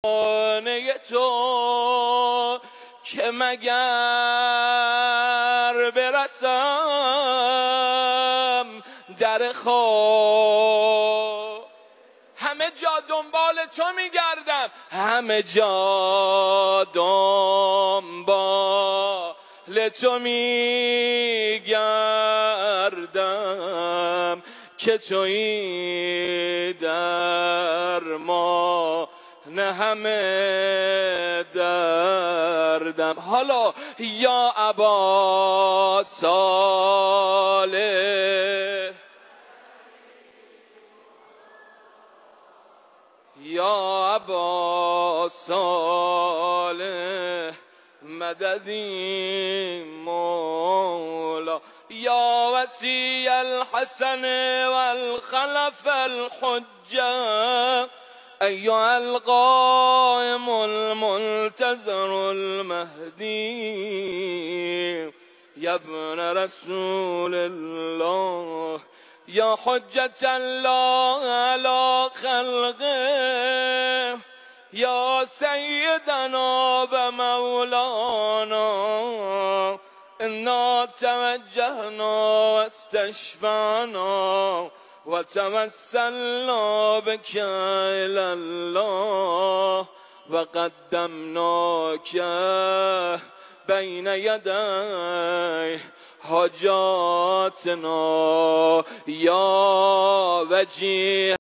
خانه تو که مگر برسم در خواب. همه جا دنبال تو میگردم، همه جا دنبال تو میگردم که تویی درمان همه دردم. حالا یا ابا صالح، یا ابا صالح مددی مولا، یا وصی الحسن والخلف الحجه أيها القائم المنتظر المهدي يا ابن رسول الله، يا حجة الله على خلقه، يا سيدنا ومولانا إنا توجهنا واستشفعنا وتوسلنا بك إلى الله وقدمناك بين يدي حاجاتنا يا وجيه